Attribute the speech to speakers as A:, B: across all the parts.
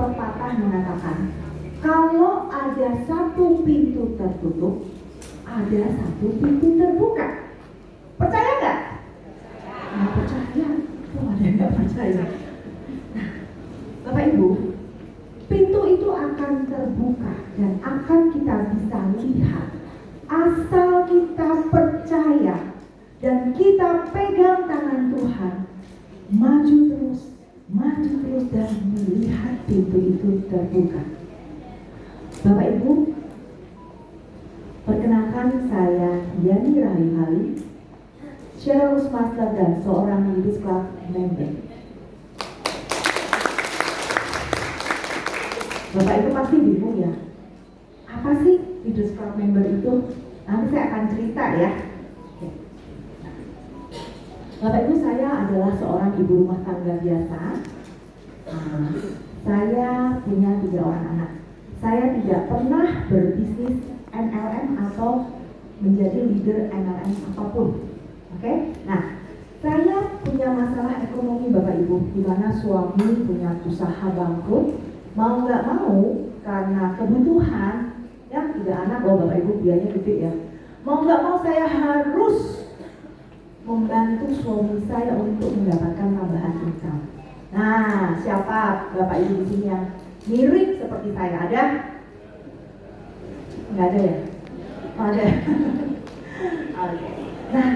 A: pepatah mengatakan, kalau ada satu pintu tertutup, ada satu pintu terbuka. Percaya nggak? Nah, percaya. Oh, ada yang nggak percaya. Nah, Bapak Ibu, pintu itu akan terbuka dan akan kita bisa lihat asal kita percaya dan kita pegang tangan Tuhan, maju terus dan melihat pintu itu terbuka. Bapak Ibu, perkenalkan saya Yani Rahihali, Cheryl Master dan seorang Leaders Club member. Bapak Ibu pasti bingung ya, apa sih Leaders Club member itu? Nanti saya akan cerita ya. Bapak Ibu, saya adalah seorang ibu rumah tangga biasa. Saya punya 3 orang anak. Saya tidak pernah berbisnis MLM atau menjadi leader MLM apapun. Oke? Nah, saya punya masalah ekonomi Bapak Ibu, di mana suami punya usaha bangkrut, mau nggak mau karena kebutuhan, ya 3 anak loh Bapak Ibu, biayanya gede ya. Mau nggak mau saya harus membantu suami saya untuk mendapatkan tambahan income. Nah, siapa Bapak Ibu di sini yang mirip seperti saya? Ada? Nggak ada ya? Oh, ada. Oke. Nah,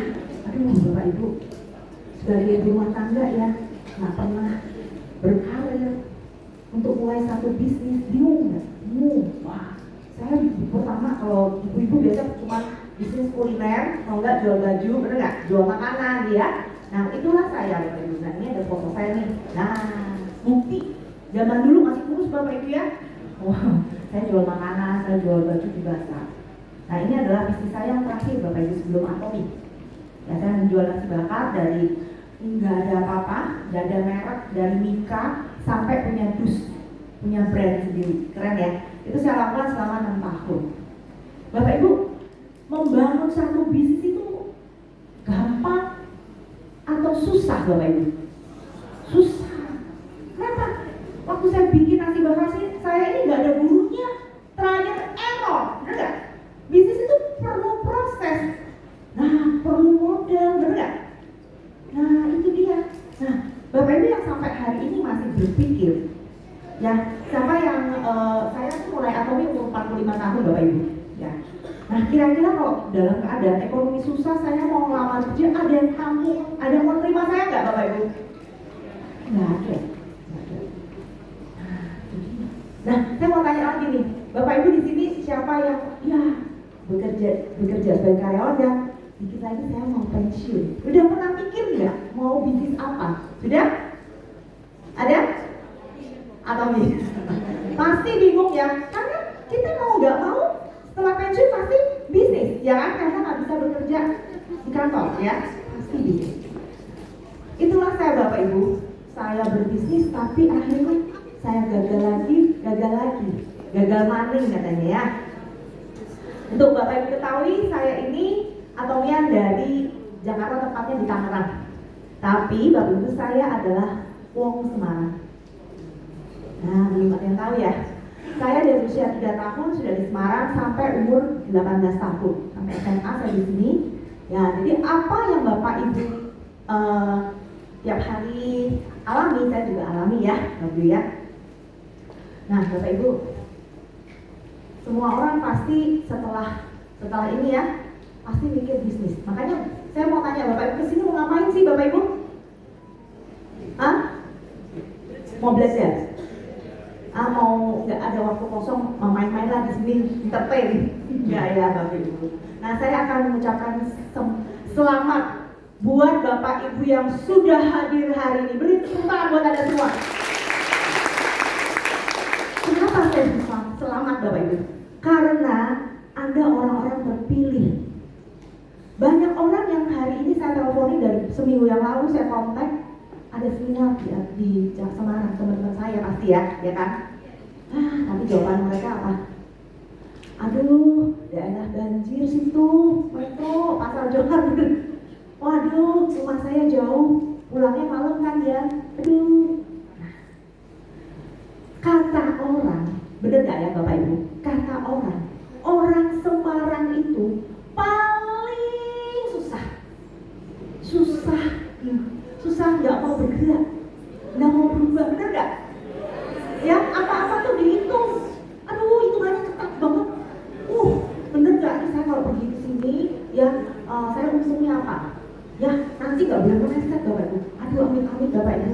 A: aduh Bapak Ibu, sebagai ibu rumah tangga ya, nggak pernah berkarir untuk mulai satu bisnis, bingung nggak? Bingung. Wah, saya pertama kalau ibu-ibu biasa cuma bisnis kuliner, mau nggak jual baju, bener nggak? Jual makanan ya. Nah, itulah saya Bapak Ibu. Nah, ini ada foto saya nih. Nah, bukti zaman dulu masih kurus Bapak Ibu ya. Wah, saya jual makanan, saya jual baju di pasar. Nah, ini adalah bisnis saya yang terakhir Bapak Ibu sebelum Atomi. Ya, saya menjual nasi bakar dari nggak ada apa-apa, nggak ada merek, dari Mika sampai punya dus, punya brand sendiri. Keren ya. Itu saya lakukan selama 6 tahun. Bapak Ibu, membangun satu bisnis itu gampang atau susah Bapak Ibu? Susah. Kenapa? Waktu saya bikin nasi bakar sih, saya ini nggak ada gurunya, trial error, bener nggak? Bisnis itu perlu proses, nah perlu modal, bener nggak? Nah itu dia. Nah Bapak Ibu yang sampai hari ini masih berpikir, ya siapa yang saya tuh mulai Atomi umur 45 tahun Bapak Ibu, ya. Nah kira-kira kalau dalam keadaan ekonomi susah saya mau ngelamar kerja, ada yang tamu, ada yang mau terima saya nggak Bapak Ibu? Nggak ada. Nah saya mau tanya lagi nih, Bapak Ibu di sini siapa yang ya bekerja sebagai karyawan dan dikit lagi saya mau pensiun? Udah pernah pikir nggak mau bisnis apa? Sudah? Ada? Atau pasti bingung ya? Karena kita mau nggak mau setelah pensiun pasti bisnis, ya kan? Karena nggak bisa bekerja di kantor, ya pasti bisnis. Itulah saya Bapak Ibu, saya berbisnis tapi akhirnya saya gagal lagi, gagal maning katanya ya. Untuk Bapak Ibu ketahui, saya ini Atomian dari Jakarta, tepatnya di Tangerang. Tapi Bapak Ibu saya adalah Wong Semarang. Nah, belum ada yang tahu ya. Saya dari usia 3 tahun sudah di Semarang sampai umur 18 tahun. Sampai SMA saya di sini. Ya, jadi apa yang Bapak Ibu tiap hari alami, saya juga alami ya, Bapak Ibu ya. Nah, Bapak Ibu, semua orang pasti setelah ini ya, pasti mikir bisnis. Makanya saya mau tanya Bapak Ibu, kesini mau ngapain sih Bapak Ibu? Hah? Mau belajar? Mau nggak ada waktu kosong, mau main-main lah di sini, entertain? Nggak ya Bapak Ibu. Nah, saya akan mengucapkan selamat buat Bapak Ibu yang sudah hadir hari ini. Beri tepuk tangan buat Anda semua. Kenapa saya bisa selamat Bapak Ibu? Karena Anda orang-orang terpilih. Banyak orang yang hari ini saya teleponi dari seminggu yang lalu saya kontak, ada seminar di Semarang, teman-teman saya pasti ya kan? Tapi jawaban mereka apa? Aduh, daerah banjir situ, Metro, Pasar Johar. Waduh, rumah saya jauh, pulangnya malam kan ya. Aduh. Kata kata orang, bener nggak ya Bapak Ibu? Kata orang Semarang itu paling susah nggak mau bergerak, nggak mau berubah, bener nggak? Ya, apa-apa tuh dihitung. Aduh, hitungannya ketat banget. Bener nggak nih saya kalau pergi ke sini, ya saya untungnya apa? Ya, nanti nggak boleh meleset Bapak Ibu. Aduh, amit-amit Bapak Ibu.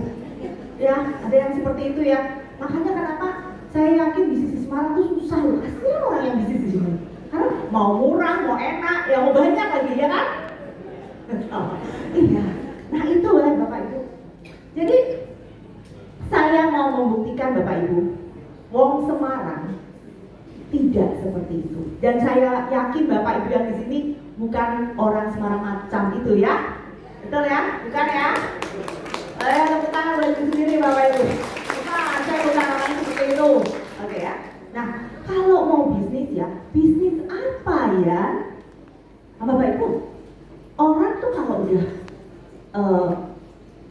A: Ya, ada yang seperti itu ya. Makanya kenapa saya yakin bisnis di Semarang itu susah loh. Kasihan orang yang bisnis di sini. Karena mau murah, mau enak, ya mau banyak lagi, ya kan? Iya. Nah itu ya Bapak Ibu. Jadi saya mau membuktikan Bapak Ibu, wong Semarang tidak seperti itu. Dan saya yakin Bapak Ibu yang di sini bukan orang Semarang macam itu ya. Betul ya? Bukan ya? Tepuk tangan buat sendiri Bapak Ibu. Nah, saya bukan orang seperti itu. Oke ya. Nah, kalau mau bisnis ya, bisnis apa ya? Bapak Ibu, orang tuh kalau udah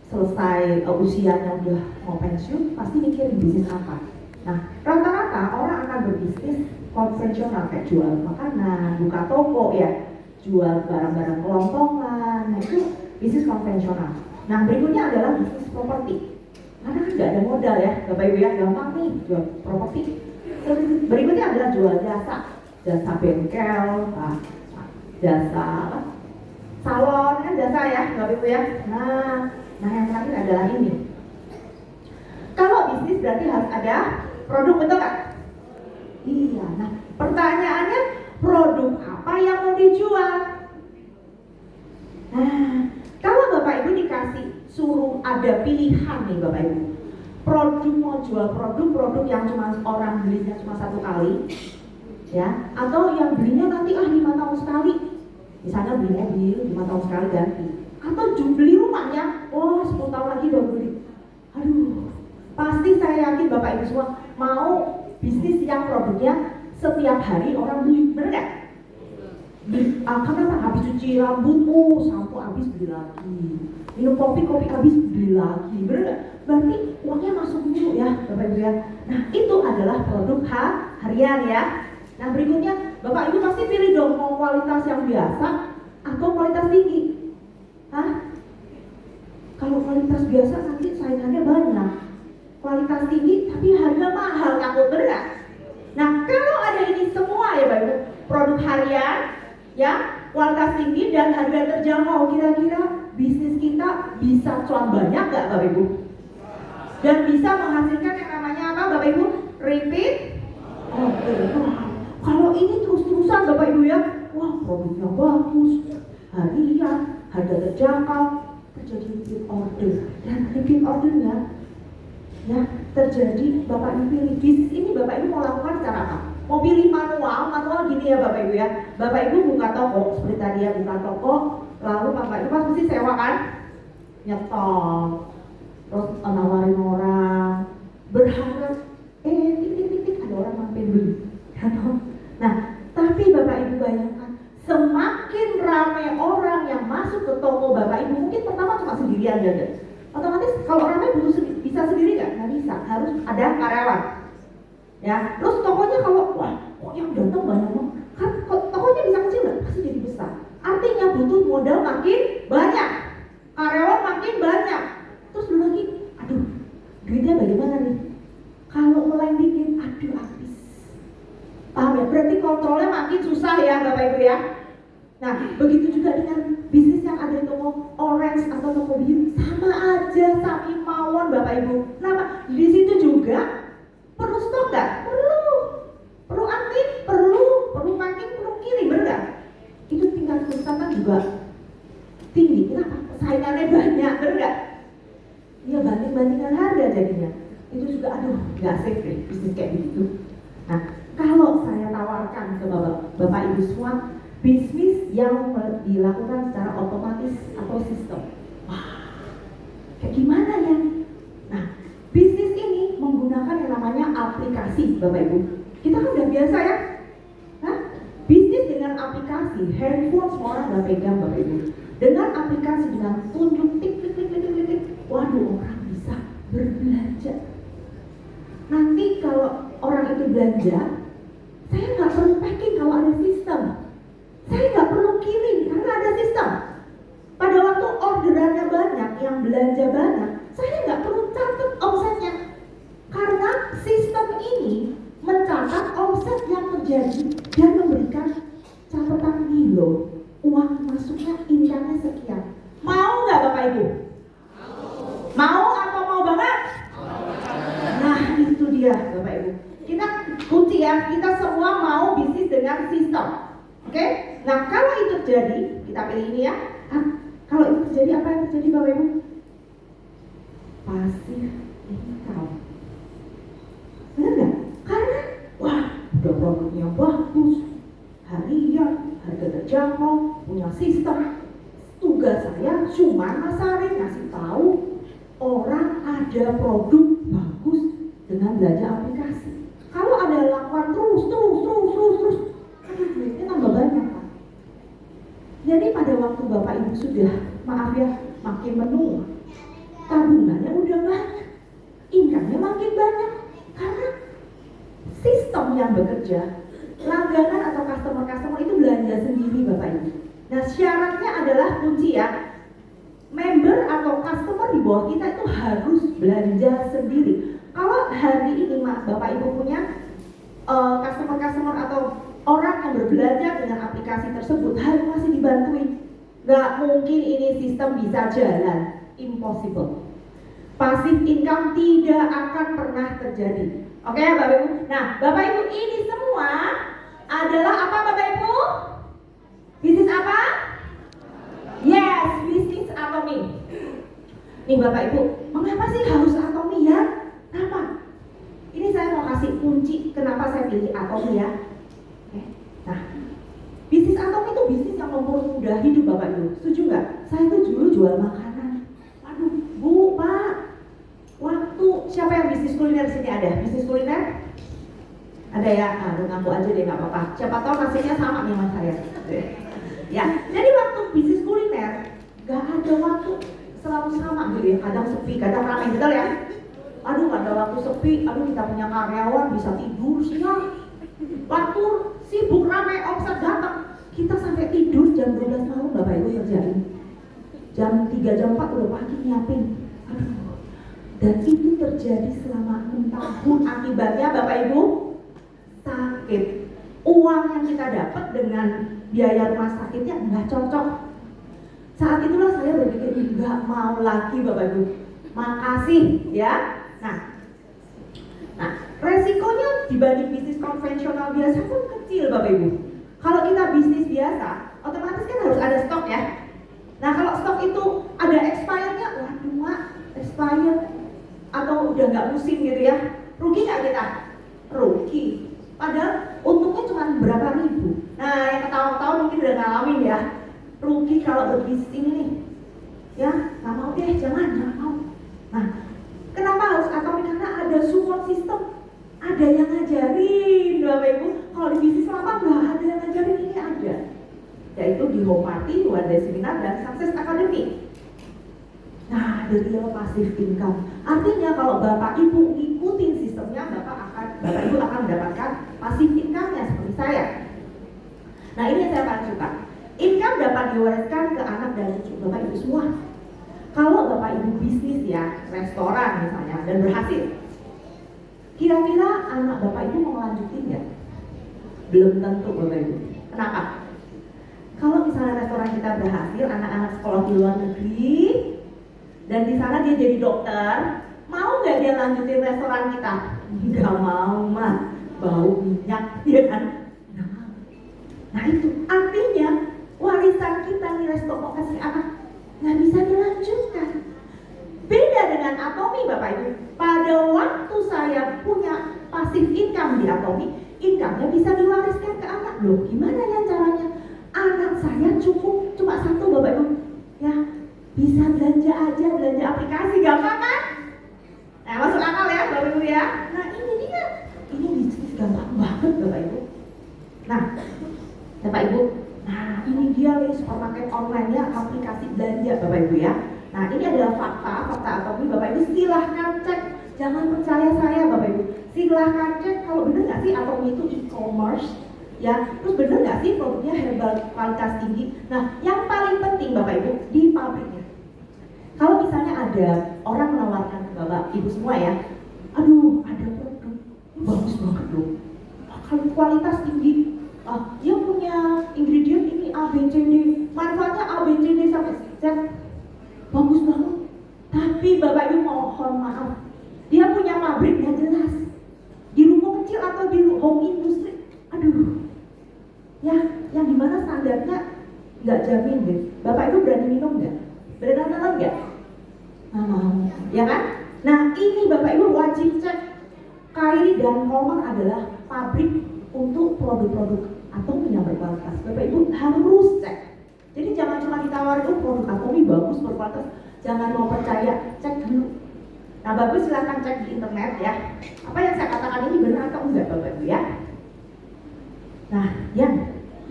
A: selesai usianya udah mau pensiun, pasti mikirin bisnis apa. Nah, rata-rata orang akan berbisnis konvensional kayak jual makanan, buka toko ya, jual barang-barang kelompongan. Nah, itu bisnis konvensional. Nah, berikutnya adalah bisnis properti. Karena kan nggak ada modal ya, Bapak Ibu ya, gampang nih jual properti. Terus berikutnya adalah jual jasa bengkel, jasa salon kan jasa ya, Bapak Ibu ya. Nah yang terakhir adalah ini. Kalau bisnis berarti harus ada produk, betul nggak? Iya. Nah pertanyaannya, produk apa yang mau dijual? Nah kalau Bapak Ibu dikasih suruh ada pilihan nih Bapak Ibu, produk mau jual produk yang cuma orang belinya cuma satu kali, ya, atau yang belinya nanti 5 tahun sekali. Misalnya beli mobil 5 tahun sekali ganti, atau beli rumahnya 10 tahun lagi baru beli. Aduh, pasti saya yakin Bapak Ibu semua mau bisnis yang produknya setiap hari orang beli, bener gak? Kenapa? Habis cuci rambut, sampo habis beli lagi, minum kopi habis beli lagi, bener gak? Berarti uangnya masuk dulu ya Bapak Ibu ya. Nah itu adalah produk harian ya. Nah berikutnya Bapak Ibu pasti pilih dong, mau kualitas yang biasa atau kualitas tinggi. Kalau kualitas biasa nanti saingannya banyak. Kualitas tinggi tapi harga mahal, takut, bener gak? Nah kalau ada ini semua ya Bapak Ibu, produk harian ya, kualitas tinggi dan harga terjangkau, kira-kira bisnis kita bisa cuan banyak gak Bapak Ibu? Dan bisa menghasilkan yang namanya apa Bapak Ibu? Repeat order. Kalau ini terus-terusan Bapak Ibu ya, produknya bagus, harian, harga terjangkau, terjadi repeat order. Dan repeat ordernya ya terjadi, Bapak Ibu pilih bisnis ini, Bapak Ibu mau lakukan secara apa? Mau pilih manual gini ya Bapak Ibu ya. Bapak Ibu buka toko, seperti tadi ya, buka toko, lalu Bapak Ibu pasti sewa kan? Nyetok, terus nawarin orang, berharap tik ada orang mampir beli. Nah, tapi Bapak Ibu bayangkan, semakin ramai orang yang masuk ke toko Bapak Ibu, mungkin pertama cuma sendirian aja. Otomatis kalau ramai bisa sendiri nggak bisa, harus ada karyawan. Ya, terus tokonya kalau kok yang datang banyak banget, kan tokonya bisa kecil nggak? Pasti jadi besar. Artinya butuh modal makin banyak, karyawan makin banyak. Terus belum lagi, duitnya bagaimana nih? Kalau mulai bikin, habis. Paham ya? Berarti kontrolnya makin susah ya Bapak Ibu ya. Nah, begitu juga dengan bisnis yang ada di toko orange atau toko biru, sama aja, sami mawon Bapak Ibu. Kenapa? Di situ juga perlu stok nggak? Perlu admin, perlu packing, perlu kirim, bener nggak? Itu tingkat kesulitan juga tinggi. Kenapa? Saingannya banyak, bener nggak? Ya banding-bandingan harga jadinya. Itu juga nggak safe deh bisnis kayak begitu. Nah, kalau saya tawarkan ke Bapak Ibu semua bisnis yang dilakukan secara otomatis atau sistem, kayak gimana ya? Nah, bisnis ini menggunakan yang namanya aplikasi Bapak Ibu. Kita kan udah biasa ya, bisnis dengan aplikasi, handphone semua orang udah pegang Bapak Ibu. Dengan aplikasi, dengan tunjuk tik, orang bisa berbelanja. Nanti kalau orang itu belanja, saya nggak perlu packing kalau ada sistem. Saya nggak perlu kirim karena ada sistem. Pada waktu orderannya banyak, yang belanja banyak, saya nggak perlu catat omsetnya. Karena sistem ini mencatat omset yang terjadi dan memberikan catatan nilo. Uang masuknya income-nya sekian. Mau nggak Bapak Ibu? Mau atau mau banget? Nah itu dia Bapak Ibu. Kita kunci ya, kita semua mau bisnis dengan sistem. Oke? Nah kalau itu terjadi, kita pilih ini ya. Kalau itu terjadi, apa yang terjadi Bapak Ibu? Passive income. Benar nggak? Karena wah udah produknya bagus, harian, harga terjangkau, punya sistem. Tugas saya cuma masarin, ngasih tahu orang ada produk bagus dengan belanja aplikasi. Kalau ada lakukan terus, aduh duitnya tambah banyak Pak. Jadi pada waktu Bapak Ibu sudah, maaf ya, makin menua, tabungannya udah banyak, income-nya makin banyak, karena sistem yang bekerja, langganan atau customer itu belanja sendiri Bapak Ibu. Nah syaratnya adalah kunci ya, member atau customer di bawah kita itu harus belanja sendiri. Kalau hari ini Bapak Ibu punya customer atau orang yang berbelanja dengan aplikasi tersebut, hari masih dibantuin, nggak mungkin ini sistem bisa jalan, impossible. Passive income tidak akan pernah terjadi. Oke Bapak Ibu. Nah Bapak Ibu, ini semua adalah apa Bapak Ibu? Bisnis apa? Yes, bisnis Atomi. Nih Bapak Ibu, mengapa sih harus Atomi ya? Kenapa? Ini saya mau kasih kunci kenapa saya pilih Atomi ya. Oke. Nah, bisnis Atomi itu bisnis yang mempermudah hidup Bapak Ibu. Setuju nggak? Saya itu dulu jual makanan. Aduh, Bu, Pak. Waktu siapa yang bisnis kuliner di sini ada? Bisnis kuliner? Ada ya? Nah, ngaku aja deh nggak apa-apa. Siapa tahu nasibnya sama nih sama saya. Ya, jadi waktu bisnis kuliner gak ada waktu selalu sama gitu ya. Kadang sepi, kadang ramai, betul ya. Aduh, ada waktu sepi, aduh kita punya karyawan bisa tidur siang. Waktu sibuk ramai omset datang, kita sampai tidur jam 12 malam Bapak Ibu kerjain. Jam 3 jam 4 udah pagi nyiapin. Aduh. Dan itu terjadi selama 6 tahun. Akibatnya Bapak Ibu sakit. Uang yang kita dapat dengan biaya rumah sakitnya nggak cocok. Saat itulah saya berpikir nggak mau lagi Bapak Ibu. Makasih ya. Nah, resikonya dibanding bisnis konvensional biasa pun kecil Bapak Ibu. Kalau kita bisnis biasa, otomatis kan harus ada stok ya. Nah kalau stok itu ada expirednya, waduh mak, expired atau udah nggak musim gitu ya, rugi nggak kita? Rugi. Padahal untungnya cuma berapa ribu. Nah yang ketawa-ketawa mungkin udah ngalamin ya, rugi kalau berbisnis ini nih. Ya nggak mau deh, jangan mau. Nah kenapa harus Atomi? Karena ada support system, ada yang ngajarin Bapak Ibu. Kalau di bisnis lama nggak ada yang ngajarin, ini ada, yaitu di Home Party, One Day Seminar, dan Success Academy. Nah, the real passive income. Artinya kalau Bapak Ibu ngikutin sistemnya, Bapak Ibu akan mendapatkan passive income-nya seperti saya. Nah, ini yang saya paling suka. Income dapat diwariskan ke anak dan cucu Bapak Ibu semua. Kalau Bapak Ibu bisnis ya, restoran misalnya, dan berhasil, kira-kira anak Bapak Ibu mau lanjutin nggak? Belum tentu Bapak Ibu. Kenapa? Kalau misalnya restoran kita berhasil, anak-anak sekolah di luar negeri, dan di sana dia jadi dokter, mau nggak dia lanjutin restoran kita? Nggak mau mah, bau minyak, ya kan? Nah itu artinya warisan kita nih restoran kasih anak nggak bisa dilanjutkan. Beda dengan Atomi Bapak Ibu. Pada waktu saya punya passive income di Atomi, income-nya bisa diwariskan ke anak. Loh, gimana ya caranya? Anak saya cukup cuma satu Bapak Ibu, ya bisa belanja aja, belanja aplikasi, gampang kan? Nah masuk akal ya Bapak Ibu ya. Nah ini dia, ini bisnis gampang banget Bapak Ibu. Nah Bapak Ibu, nah ini dia nih supermarket online-nya, aplikasi belanja Bapak Ibu ya. Nah ini adalah fakta Atomi Bapak Ibu, silahkan cek, jangan percaya saya Bapak Ibu. Silahkan cek kalau bener nggak sih Atomy itu e-commerce, ya. Terus bener nggak sih produknya herbal kualitas tinggi. Nah, yang paling penting Bapak Ibu di pabriknya. Kalau misalnya ada orang menawarkan ke Bapak Ibu semua ya, aduh ada produk bagus banget loh, kualitas tinggi, dia punya ingredient ini A, B, C, D, manfaatnya A, B, C, D sampai Z, bagus banget. Tapi Bapak Ibu mohon maaf, dia punya pabrik nggak jelas, di rumah kecil atau di home industry, aduh, ya yang dimana standarnya nggak jamin deh. Bapak Ibu berani minum nggak? Berani nonton nggak? Ya kan? Nah ini Bapak Ibu wajib cek. Kylie dan Coleman adalah pabrik untuk produk-produk Atomy yang berkualitas. Bapak Ibu harus cek. Jadi jangan cuma ditawarin produk Atomy bagus berkualitas, jangan mau percaya, cek dulu. Nah Bapak Ibu silahkan cek di internet ya. Apa yang saya katakan ini benar atau enggak Bapak Ibu ya? Nah, yang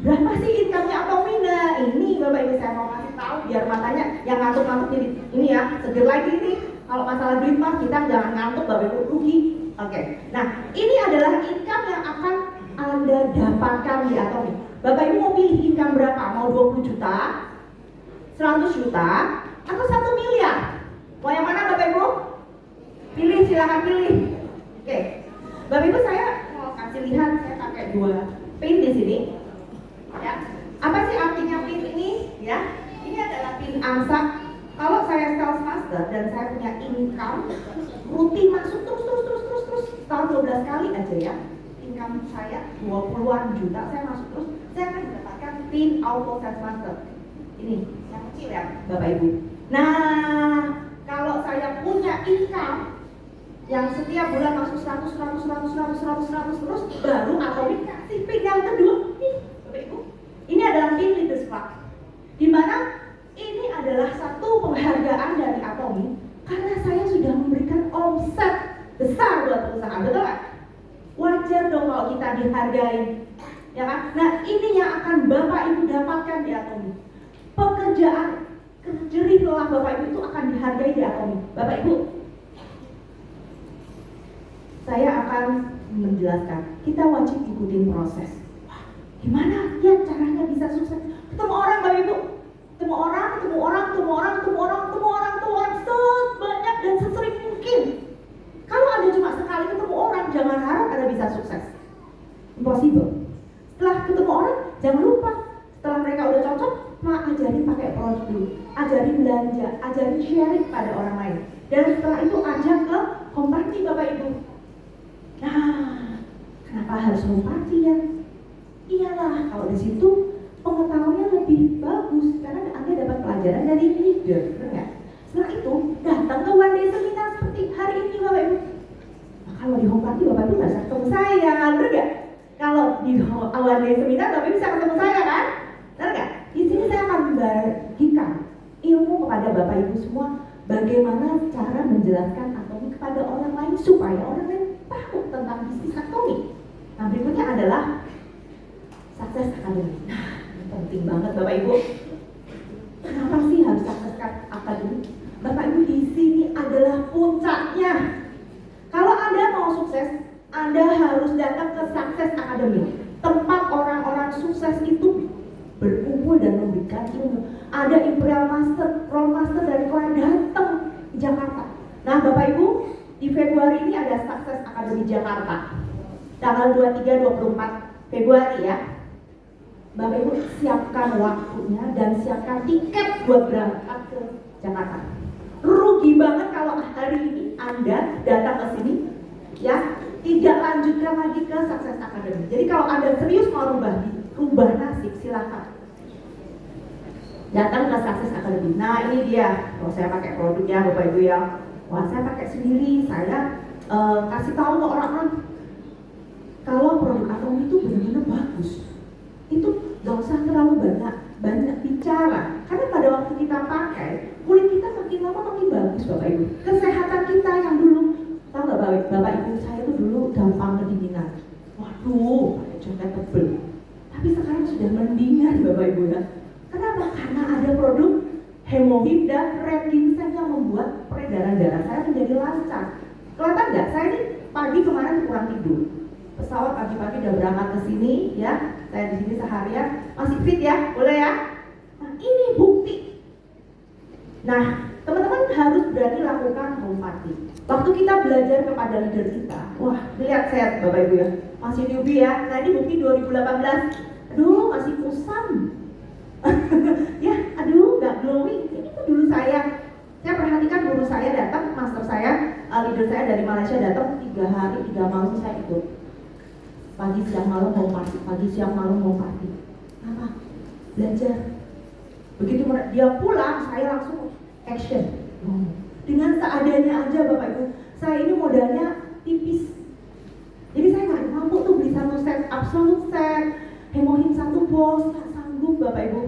A: berapa sih income-nya Atomy? Nah ini Bapak Ibu saya mau kasih tahu biar matanya yang ngantuk-ngantuk jadi ini ya, seger lagi ini. Kalau masalah duit mah kita jangan ngantuk Bapak Ibu, rugi. Oke, nah ini adalah income yang akan Anda dapatkan di Atomy. Bapak Ibu mau pilih income berapa? Mau 20 juta, 100 juta, atau 1 miliar? Mau yang mana Bapak Ibu? Pilih, silahkan pilih. Oke, Bapak Ibu saya mau kasih lihat, saya pakai 2 pin di sini. Ya, apa sih artinya pin ini? Ya, ini adalah pin angsa. Kalau saya sales master dan saya punya income rutin masuk terus tahun 12 kali aja ya, income saya 20-an juta, saya masuk terus, saya akan mendapatkan pin auto sales master. Ini yang kecil ya Bapak Ibu. Nah kalau saya punya income yang setiap bulan masuk 100 terus, baru Atomy kasih pin yang kedua nih Bapak Ibu. Ini adalah pin Leaders Club, dimana ini adalah satu penghargaan dari Atomy karena saya sudah memberikan omset besar buat perusahaan, betul nggak? Wajar dong kalau kita dihargai, ya kan? Nah ini yang akan Bapak Ibu dapatkan di Atomy. Pekerjaan jerih lelah Bapak Ibu itu akan dihargai di Atomy. Bapak Ibu, saya akan menjelaskan. Kita wajib ikutin proses. Gimana ya caranya bisa sukses? Ketemu orang Bapak Ibu, ketemu orang sebanyak dan sesering mungkin. Kalau Anda cuma sekali ketemu orang, jangan harap Anda bisa sukses. Impossible. Setelah ketemu orang, jangan lupa. Setelah mereka udah cocok, ajarin pakai produk dulu. Ajarin belanja, ajarin sharing pada orang lain. Dan setelah itu ajak ke home party Bapak Ibu. Nah, kenapa harus home party ya? Iyalah, kalau di situ pengetahuannya lebih bagus karena Anda dapat pelajaran dari leader, benar nggak? Setelah itu datang ke one day seminar seperti hari ini Bapak Ibu. Nah, kalau di home party Bapak Ibu nggak bisa ketemu saya, benar nggak? Kalau di one day seminar Bapak Ibu bisa ketemu saya kan? Benar nggak? Di sini saya akan membagikan ilmu kepada Bapak Ibu semua bagaimana cara menjelaskan Atomy kepada orang lain supaya orang lain tahu tentang bisnis Atomy. Nah berikutnya adalah Success Academy. Nah ini penting banget Bapak Ibu. Kenapa sih harus Success Academy? Bapak Ibu di sini adalah puncaknya. Kalau Anda mau sukses, Anda harus datang ke Success Academy. Tempat orang-orang sukses itu berkumpul dan memberikan ilmu. Ada Imperial Master, Roll Master dari Korea datang di Jakarta. Nah Bapak Ibu, di Februari ini ada Success Academy Jakarta. Tanggal 23-24 Februari ya. Bapak Ibu siapkan waktunya dan siapkan tiket buat berangkat ke Jakarta. Rugi banget kalau hari ini Anda datang ke sini ya, tidak lanjutkan lagi ke Success Academy. Jadi kalau Anda serius mau rubah nasib, silakan datang ke Success Academy. Nah ini dia, kalau saya pakai produknya Bapak Ibu ya. Wah saya pakai sendiri, saya kasih tahu ke orang-orang kalau produk Atomy itu benar-benar bagus. Itu gak usah terlalu banyak bicara, karena pada waktu kita pakai kulit kita makin lama makin bagus Bapak Ibu. Kesehatan kita yang dulu, tahu nggak Bapak Ibu, saya tuh dulu gampang kedinginan. Waduh, pakai jaket tebel. Tapi sekarang sudah mendingan Bapak Ibu ya. Kenapa? Karena ada produk Hemohim dan Red Ginseng yang membuat peredaran darah saya menjadi lancar. Kelihatan nggak? Saya ini pagi kemarin kurang tidur. Pesawat pagi-pagi udah berangkat ke sini ya. Saya di sini seharian masih fit ya, boleh ya? Nah, ini bukti. Nah, teman-teman harus berani lakukan home party. Waktu kita belajar kepada leader kita, wah, lihat saya Bapak Ibu ya, masih newbie ya. Nah, ini bukti 2018. Aduh, masih kusam. Ya, aduh, nggak glowing. Ini tuh dulu saya perhatikan guru saya datang, master saya, leader saya dari Malaysia datang 3 hari 3 malam saya ikut. Pagi siang malam mau party, pagi siang malam mau party. Apa? Belajar. Begitu dia pulang, saya langsung action. Dengan seadanya aja Bapak Ibu. Saya ini modalnya tipis. Jadi saya nggak mampu tuh beli 1 set absolute set, hemohin 1 bos, nggak sanggup Bapak Ibu.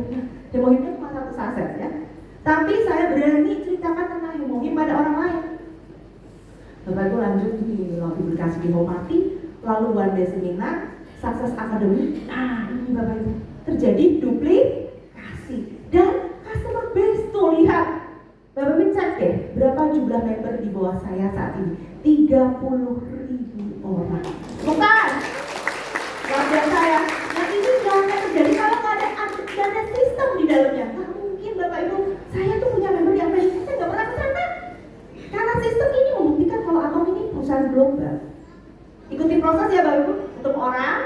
A: Hemohinnya cuma 1 saset ya. Tapi saya berani ceritakan tentang hemohin pada orang lain. Bapak Ibu lanjut di publikasi di Hopati, lalu one day seminar, Success Academy. Nah ini Bapak Ibu terjadi duplikasi dan customer base tuh lihat. Bapak Ibu cek deh berapa jumlah member di bawah saya saat ini, 30.000 orang. Bukan luar biasa ya. Nah ini nggak akan terjadi kalau nggak ada sistem di dalamnya. Nggak mungkin Bapak Ibu. Saya tuh punya member di Amerika, saya nggak pernah kesana. Karena sistem ini membuktikan kalau Atom ini perusahaan global. Ikuti proses ya Bapak Ibu. Ketemu orang,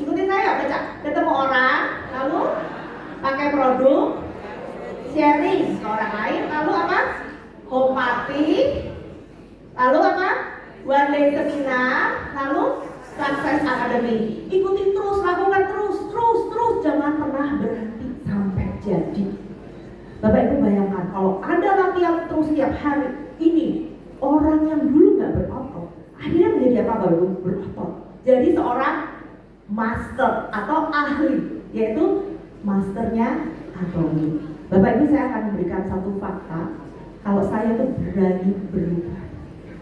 A: ikutin saya baca. Ketemu orang, lalu pakai produk, sharing ke orang lain, lalu apa? Home party, lalu apa? One day seminar, lalu Success Academy. Ikuti terus, lakukan terus, jangan pernah berhenti sampai jadi. Bapak Ibu bayangkan kalau Anda latihan terus setiap hari ini, orang yang dulu nggak berotot, akhirnya menjadi apa Bapak Ibu? Berotot. Jadi seorang master atau ahli, yaitu masternya Atomi. Bapak Ibu saya akan memberikan satu fakta, kalau saya tuh berani berubah.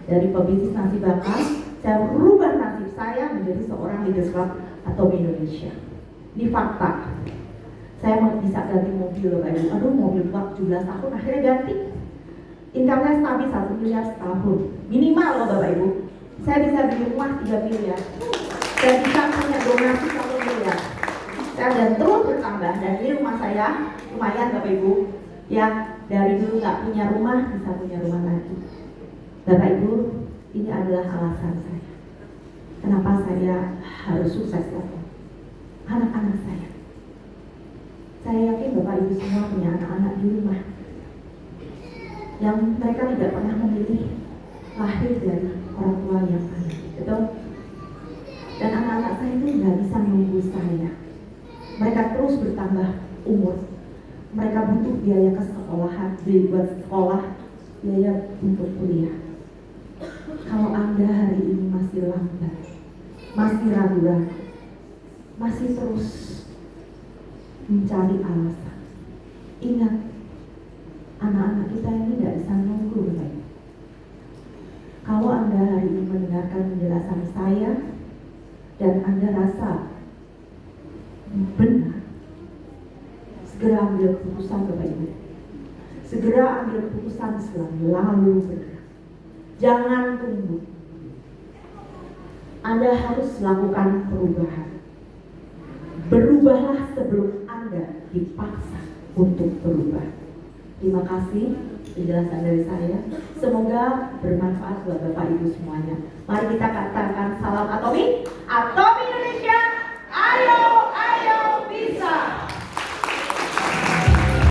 A: Dari pebisnis nasi bakar, saya merubah nasib saya menjadi seorang leaders club Atomi Indonesia. Ini fakta. Saya bisa ganti mobil loh Bapak Ibu. Aduh mobil tua 17 tahun akhirnya ganti. Income-nya stabil 1 miliar setahun. Minimal loh Bapak Ibu. Saya bisa beli rumah 3 miliar. Saya bisa punya donasi 1 miliar. Saya dan terus bertambah. Dan ini rumah saya lumayan Bapak Ibu. Yang dari dulu nggak punya rumah bisa punya rumah lagi. Bapak Ibu, ini adalah alasan saya. Kenapa saya harus sukses lagi. Anak-anak saya. Saya yakin Bapak Ibu semua punya anak-anak di rumah yang mereka tidak pernah memilih lahir dari orang tua yang kaya, betul? Dan anak-anak saya itu nggak bisa menunggu saya. Mereka terus bertambah umur. Mereka butuh biaya ke sekolahan, buat sekolah, biaya untuk kuliah. Kalau Anda hari ini masih lambat, masih ragu-ragu, masih terus mencari alasan, ingat, anak-anak kita ini tidak bisa nunggu lagi. Kalau Anda hari ini mendengarkan penjelasan saya dan Anda rasa benar, segera ambil keputusan Bapak Ibu. Segera ambil keputusan lalu bergerak. Jangan tunggu. Anda harus lakukan perubahan. Berubahlah sebelum Anda dipaksa untuk berubah. Terima kasih penjelasan dari saya. Semoga bermanfaat buat Bapak Ibu semuanya. Mari kita katakan salam Atomi. Atomi Indonesia.